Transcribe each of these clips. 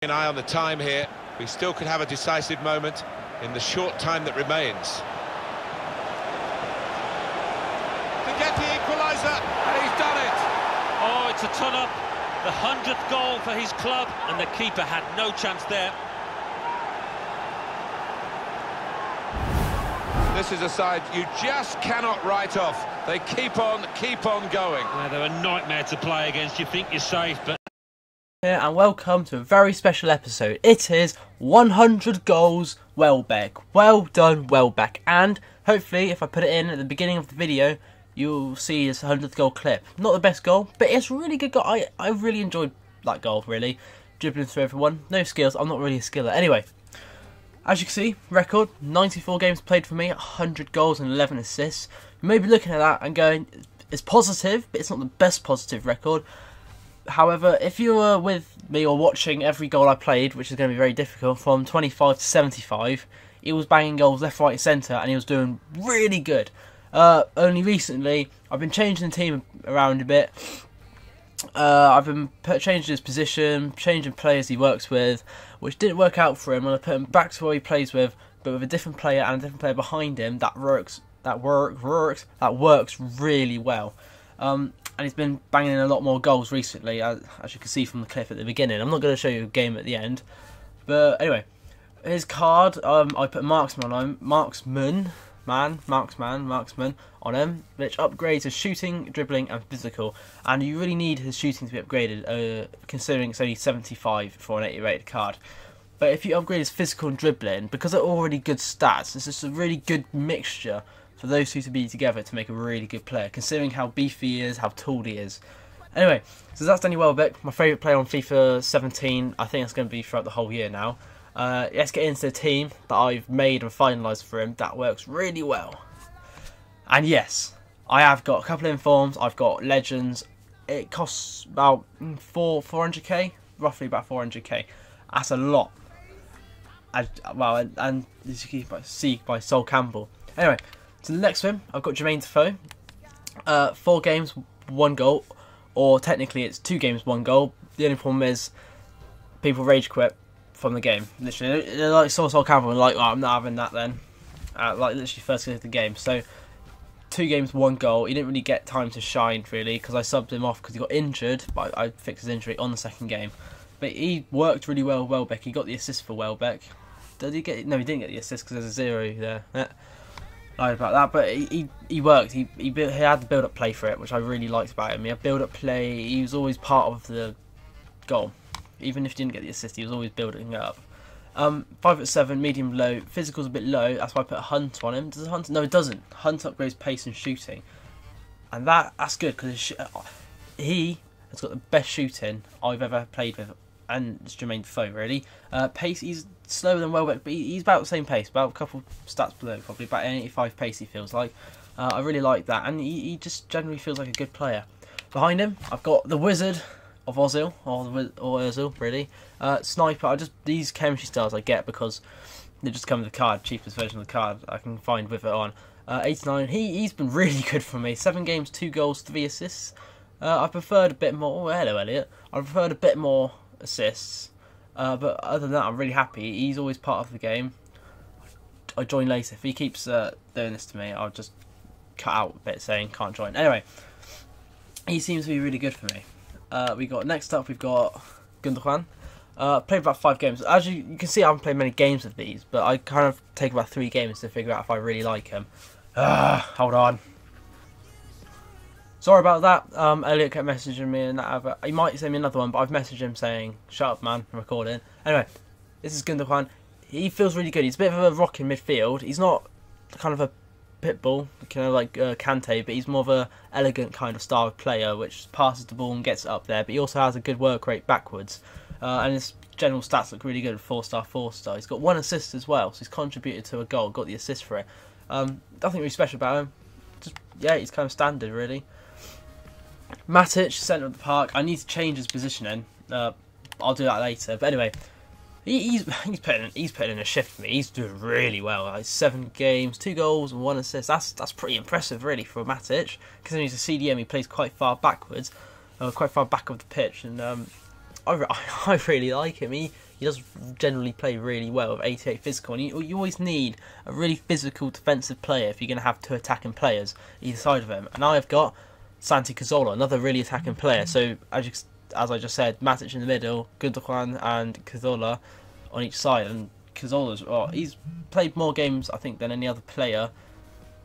An eye on the time here. We still could have a decisive moment in the short time that remains. To get the equaliser, and he's done it. Oh, it's a ton up. The 100th goal for his club, and the keeper had no chance there. This is a side you just cannot write off. They keep on going. Yeah, they're a nightmare to play against. You think you're safe, but... And welcome to a very special episode. It is 100 goals Welbeck. Well done, Welbeck. And hopefully, if I put it in at the beginning of the video, you'll see this 100th goal clip. Not the best goal, but it's a really good goal. I really enjoyed that goal, really. Dribbling through everyone. No skills. I'm not really a skiller. Anyway, as you can see, record, 94 games played for me, 100 goals and 11 assists. You may be looking at that and going, it's positive, but it's not the best positive record. However, if you were with me or watching every goal I played, which is going to be very difficult, from 25 to 75, he was banging goals left, right, centre, and he was doing really good. Only recently, I've been changing the team around a bit. I've been changing his position, changing players he works with, which didn't work out for him. When I put him back to where he plays with, but with a different player and a different player behind him, that works really well. And he's been banging in a lot more goals recently, as you can see from the clip at the beginning. I'm not going to show you a game at the end, but anyway, his card, I put marksman on him, marksman on him, which upgrades his shooting, dribbling, and physical. And you really need his shooting to be upgraded, considering it's only 75 for an 80 rated card. But if you upgrade his physical and dribbling, because they're already good stats, it's just a really good mixture for those two to be together to make a really good player, considering how beefy he is, how tall he is. Anyway, so that's Danny Welbeck, my favourite player on FIFA 17. I think it's going to be throughout the whole year now. Let's get into the team that I've made and finalised for him. That works really well. And yes, I have got a couple of informs. I've got legends. It costs about 400k, roughly about 400k. That's a lot. And as you can see by Sol Campbell. Anyway, so the next one, I've got Jermaine Defoe. 4 games, 1 goal, or technically it's 2 games, 1 goal. The only problem is people rage quit from the game. Literally, they like Sol Campbell and like, oh, I'm not having that then. Like literally first game of the game. So 2 games, 1 goal. He didn't really get time to shine really because I subbed him off because he got injured, but I fixed his injury on the second game. But he worked really well with Welbeck. He got the assist for Welbeck. Did he get? No, he didn't get the assist because there's a 0 there. Lied about that, but he worked. He had the build-up play for it, which I really liked about him. He had build-up play. He was always part of the goal, even if he didn't get the assist. He was always building it up. 5'7", medium low. Physical's a bit low. That's why I put a Hunt on him. Does Hunt? No, it doesn't. Hunt upgrades pace and shooting, and that's good because he has got the best shooting I've ever played with. And it's Jermaine Defoe, really. Pace, he's slower than Welbeck, but he's about the same pace, about a couple stats below, probably about 85 pace he feels like. I really like that, and he just generally feels like a good player. Behind him, I've got the Wizard of Ozil, or Ozil, really. Sniper, these chemistry styles I get because they just come with the card, cheapest version of the card I can find with it on. 89, he's been really good for me. 7 games, 2 goals, 3 assists. I preferred a bit more, hello Elliot, I preferred a bit more assists, but other than that I'm really happy. He's always part of the game. I join later. If he keeps doing this to me, I'll just cut out a bit saying can't join. Anyway, he seems to be really good for me. Next up we've got Gundogan. Played about 5 games. As you can see, I haven't played many games of these, but I kind of take about 3 games to figure out if I really like him. Hold on. Sorry about that. Elliot kept messaging me and that. He might send me another one, but I've messaged him saying, "Shut up, man, I'm recording." Anyway, this is Gundogan. He feels really good. He's a bit of a rock in midfield. He's not kind of a pit bull, kind of like Kante, but he's more of a elegant kind of style of player, which passes the ball and gets it up there. But he also has a good work rate backwards, and his general stats look really good. 4-star, 4-star. He's got 1 assist as well, so he's contributed to a goal, got the assist for it. Nothing really special about him. Just yeah, he's kind of standard really. Matic, centre of the park. I need to change his positioning. I'll do that later. But anyway, he's putting in a shift for me. He's doing really well. Like 7 games, 2 goals and 1 assist. That's pretty impressive, really, for Matic. Considering he's a CDM, he plays quite far backwards, quite far back of the pitch, and I really like him. he does generally play really well with 88 physical, and you always need a really physical defensive player if you're going to have two attacking players either side of him. And I've got Santi Cazorla, another really attacking player. So as I just said, Matic in the middle, Gundogan and Cazorla on each side. And Cazorla's he's played more games I think than any other player,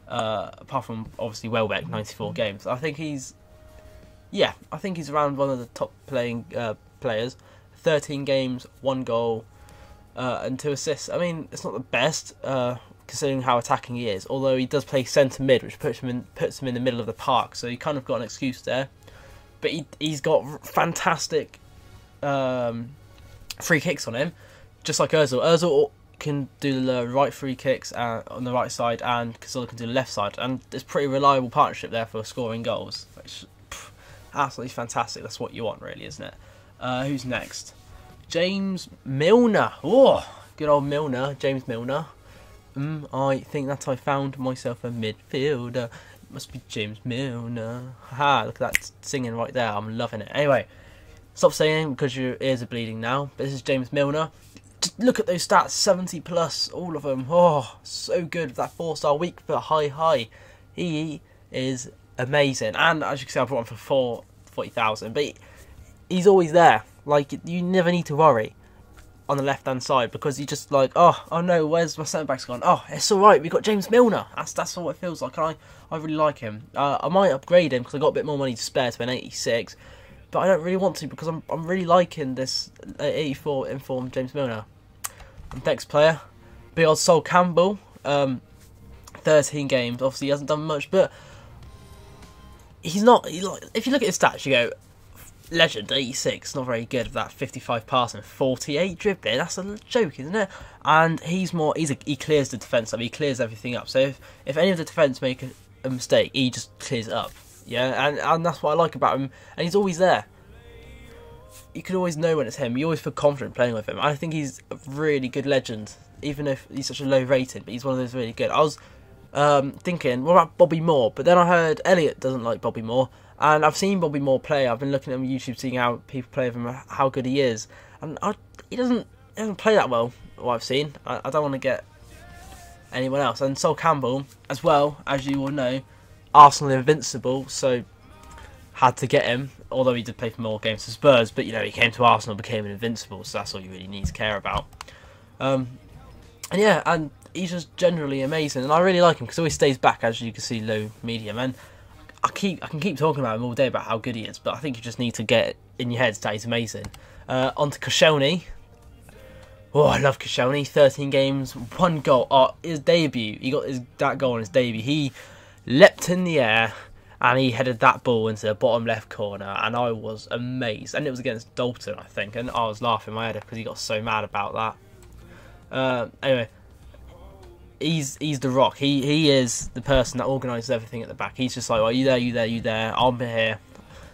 apart from obviously Welbeck, 94 games. I think he's around one of the top playing players. 13 games, 1 goal, and 2 assists. I mean, it's not the best considering how attacking he is. Although he does play centre mid, which puts him in the middle of the park. So he kind of got an excuse there. But he's got fantastic free kicks on him, just like Ozil. Ozil can do the right free kicks on the right side, and Cazorla can do the left side, and it's pretty reliable partnership there for scoring goals, which absolutely fantastic. That's what you want, really, isn't it? Who's next? James Milner. Oh, good old Milner, James Milner. I think that I found myself a midfielder. It must be James Milner. Haha, look at that singing right there. I'm loving it. Anyway, stop singing because your ears are bleeding now. But this is James Milner. Just look at those stats, 70 plus, all of them. Oh, so good. That 4-star week for high. He is amazing. And as you can see, I brought him for 40,000. But he's always there. Like, you never need to worry on the left-hand side because you just like, oh no, where's my centre-back's gone? Oh, it's alright, we've got James Milner. That's all it feels like. And I really like him. I might upgrade him because I got a bit more money to spare to an 86. But I don't really want to because I'm really liking this 84 informed James Milner. Next player, big old Sol Campbell. 13 games. Obviously, he hasn't done much, but he's not. If you look at his stats, you go, legend 86, not very good. Of that 55 passing, 48 dribbling. That's a joke, isn't it? And he clears the defence up. He clears everything up. So if any of the defence make a mistake, he just clears it up. Yeah, and that's what I like about him. And he's always there. You can always know when it's him. You always feel confident playing with him. I think he's a really good legend, even if he's such a low rated. But he's one of those really good. I was thinking, what about Bobby Moore? But then I heard Elliot doesn't like Bobby Moore. And I've seen Bobby Moore play. I've been looking at him on YouTube, seeing how people play with him, how good he is. And he doesn't play that well, what I've seen. I don't want to get anyone else. And Sol Campbell, as well, as you all know, Arsenal invincible, so had to get him. Although he did play for more games for Spurs, but you know, he came to Arsenal, became an invincible, so that's all you really need to care about. And yeah, and he's just generally amazing, and I really like him because he always stays back, as you can see, low, medium, and I can keep talking about him all day about how good he is, but I think you just need to get in your heads that he's amazing. On to Koscielny. Oh, I love Koscielny. 13 games, 1 goal. Oh, his debut. He got that goal on his debut. He leapt in the air and he headed that ball into the bottom left corner, and I was amazed. And it was against Dalton, I think, and I was laughing my head off because he got so mad about that. Anyway, he's the rock. He is the person that organises everything at the back. He's just like, well, you there, I'll be here.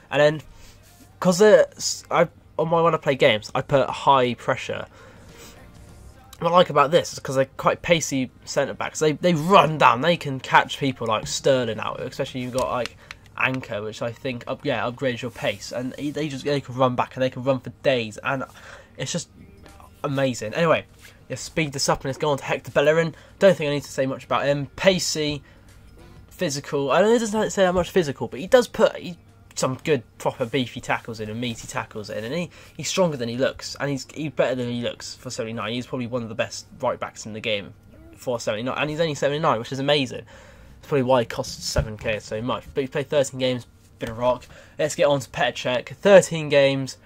And then, because when I play games, I put high pressure. What I like about this is because they're quite pacey centre-backs. They run down. They can catch people like Sterling out. Especially you've got like Anchor, which I think upgrades your pace. And they can run back and they can run for days. And it's just amazing. Anyway, you speed this up and it's gone to Hector Bellerin. Don't think I need to say much about him. Pacey, physical. I know he doesn't say that much physical, but he does put some good proper beefy tackles in and meaty tackles in, and he's stronger than he looks, and he's better than he looks for 79. He's probably one of the best right backs in the game for 79, and he's only 79, which is amazing. That's probably why he costs 7k so much. But he's played 13 games, been a rock. Let's get on to Petr Cech. 13 games.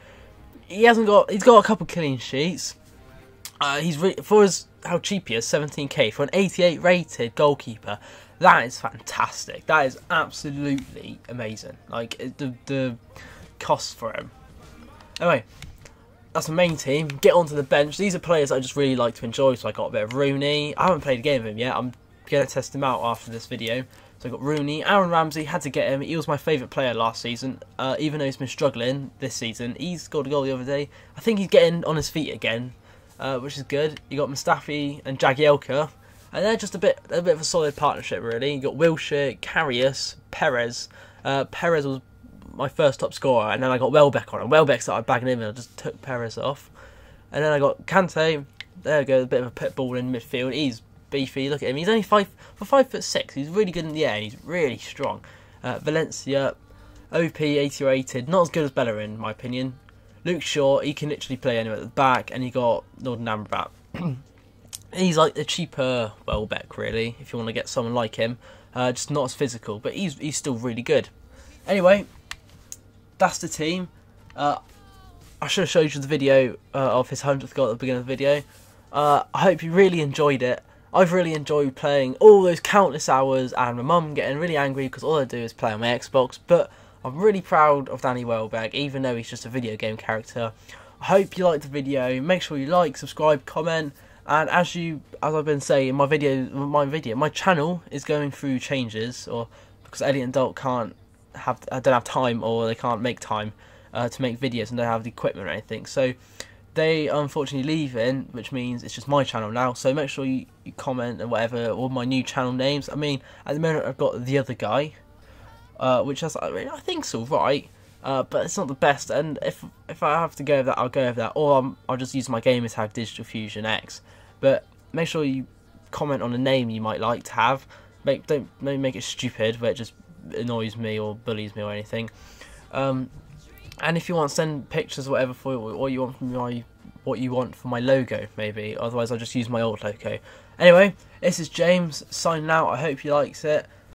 He's got a couple clean sheets. For how cheap he is, 17k for an 88 rated goalkeeper. That is fantastic. That is absolutely amazing. Like, the cost for him. Anyway, that's the main team. Get onto the bench. These are players I just really like to enjoy. So I got a bit of Rooney. I haven't played a game of him yet. I'm going to test him out after this video. So I got Rooney. Aaron Ramsey, had to get him. He was my favourite player last season. Even though he's been struggling this season. He scored a goal the other day. I think he's getting on his feet again, which is good. You got Mustafi and Jagielka. And they're just a bit of a solid partnership, really. You got Wilshere, Karius, Perez. Perez was my first top scorer, and then I got Welbeck on. And Welbeck started bagging him, and I just took Perez off. And then I got Kante. There we go, a bit of a pit bull in midfield. He's beefy. Look at him. He's only 5'6". He's really good in the air and he's really strong. Valencia, OP, 80 rated. Not as good as Bellerin, in my opinion. Luke Shaw, he can literally play anywhere at the back. And you got Northern Amrabat. He's like the cheaper Welbeck, really, if you want to get someone like him. Just not as physical, but he's still really good. Anyway, that's the team. I should have showed you the video of his 100th goal at the beginning of the video. I hope you really enjoyed it. I've really enjoyed playing all those countless hours, and my mum getting really angry because all I do is play on my Xbox. But I'm really proud of Danny Welbeck, even though he's just a video game character. I hope you liked the video. Make sure you like, subscribe, comment. And as I've been saying, my channel is going through changes, or because Elliot and Dalt don't have time, or they can't make time to make videos and don't have the equipment or anything. So they are unfortunately leaving, which means it's just my channel now. So make sure you comment and whatever, all my new channel names. I mean, at the moment I've got The Other Guy, which I think's alright, but it's not the best. And if I have to go over that, I'll go over that, or I'll just use my gamer tag Digital Fusion X. But make sure you comment on a name you might like to have. Don't make it stupid where it just annoys me or bullies me or anything. And if you want, send pictures or whatever for what you want from my logo, maybe. Otherwise, I'll just use my old logo. Anyway, this is James signing out. I hope you liked it.